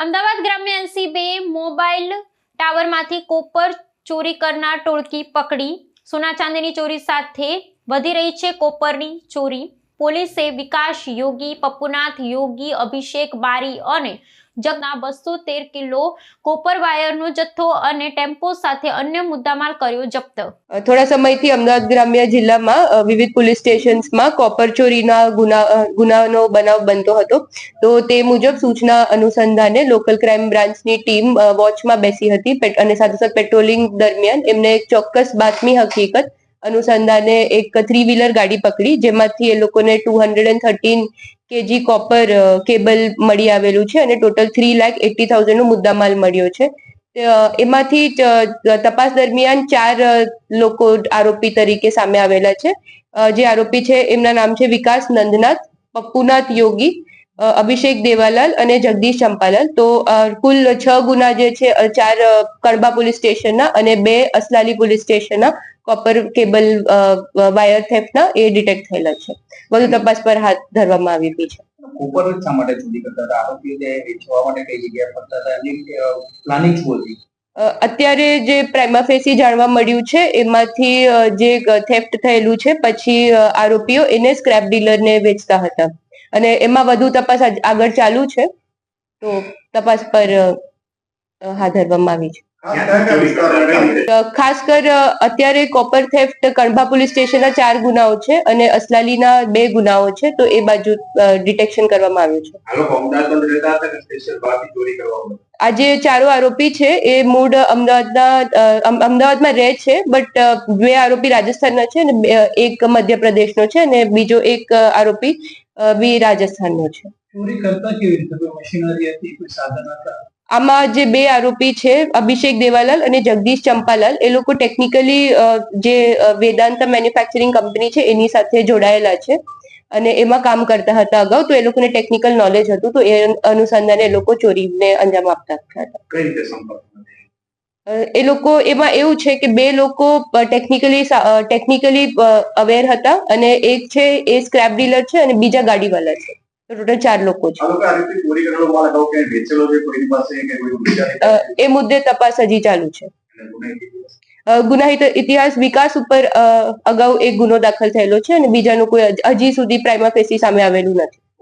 અમદાવાદ ગ્રામ્ય એનસીબે mobile ટાવરમાંથી copper ચોરી કરનાર ટોળકી પકડી. સોના ચાંદીની ચોરી સાથે વધી રહી છે કોપરની ચોરી. પોલીસે વિકાસ યોગી, પપ્પુનાથ યોગી, અભિષેક બારી અને જગના 213 કિલો કોપર વાયરનો જથ્થો અને ટેમ્પો સાથે અન્ય મુદ્દામાલ કર્યો જપ્ત. થોડા સમયથી અમદાવાદ ગ્રામ્ય જિલ્લામાં વિવિધ પોલીસ સ્ટેશન્સમાં કોપર ચોરીના ગુનાનો બનાવ બનતો હતો. તો તે મુજબ સૂચના અનુસંધાને લોકલ ક્રાઇમ બ્રાન્ચની ટીમ વોચમાં બેસી હતી અને સાથોસાથ પેટ્રોલિંગ દરમિયાન એમને એક ચોક્કસ બાતમી હકીકત અનુસંધાને એક 3-વ્હીલર ગાડી પકડી, જેમાંથી એ લોકોને 213 kg કોપર કેબલ મળી આવેલું છે અને ટોટલ 3,80,000 નો મુદ્દામાલ મળ્યો છે. એમાંથી તપાસ દરમિયાન 4 લોકો આરોપી તરીકે સામે આવેલા છે. જે આરોપી છે એમના નામ છે વિકાસ નંદનાથ, પપ્પુનાથ યોગી, અભિષેક દેવાલાલ અને જગદીશ ચંપાલાલ. તો કુલ 6 ગુના જે છે 4 કડબા પોલીસ સ્ટેશનના અને 2 અસલાલી પોલીસ સ્ટેશનના કોપર કેબલ વાયર થેફ્ટના એ ડિટેક્ટ થયેલા છે. વધુ તપાસ પર હાથ ધરવામાં આવી છે. કોપર શા માટે ચોરી કરતા હતા આરોપીઓ? તે વેચવા માટે કઈ જગ્યાએ ફરતા હતા એની પ્લાનિંગ શું હતી? અત્યારે જે પ્રાઇમા ફેસી જાણવા મળ્યું છે એમાંથી જે થેફ્ટ થયેલું છે પછી આરોપીઓ એને સ્ક્રેપ ડીલરને વેચતા હતા અને એમાં વધુ તપાસ આગળ ચાલુ છે. તો તપાસ પર હાથ ધરવામાં આવી છે. ખાસ કર અત્યારે કોપર થેફ્ટ કડબા પોલીસ સ્ટેશનના 4 ગુનાઓ છે અને અસલાલીના 2 ગુનાઓ છે. તો એ બાજુ ડિટેક્શન કરવામાં આવ્યું છે. આ જે 4 આરોપી છે એ મૂળ અમદાવાદમાં રહે છે, બટ 2 આરોપી રાજસ્થાનના છે અને એક મધ્યપ્રદેશનો છે અને બીજો એક આરોપી બી રાજસ્થાનનો છે. ચોરી કરતા કેવી રીતે? કોઈ મશીનરી હતી, કોઈ સાધન હતા? આમાં જે 2 આરોપી છે અભિષેક દેવાલાલ અને જગદીશ ચંપાલાલ, એ લોકો ટેકનિકલી જે વેદાંતા મેન્યુફેક્ચરિંગ કંપની છે એની સાથે જોડાયેલા છે અને એમાં કામ કરતા હતા અગાઉ. તો એ લોકોને ટેકનિકલ નોલેજ હતું, તો એ અનુસંધાને એ લોકો ચોરીને અંજામ આપતા હતા. કઈ રીતે સંપર્ક? એ લોકો એમાં એવું છે કે 2 લોકો ટેકનિકલી અવેર હતા અને એક છે એ સ્ક્રેપ ડીલર છે અને બીજા ગાડીવાલા છે. તો ટોટલ 4 લોકો છે. એ મુદ્દે તપાસ હજી ચાલુ છે. ગુનાહિત ઇતિહાસ વિકાસ ઉપર અગાઉ એક ગુનો દાખલ થયેલો છે અને બીજાનું કોઈ હજી સુધી પ્રાઇમા ફેસી સામે આવેલું નથી.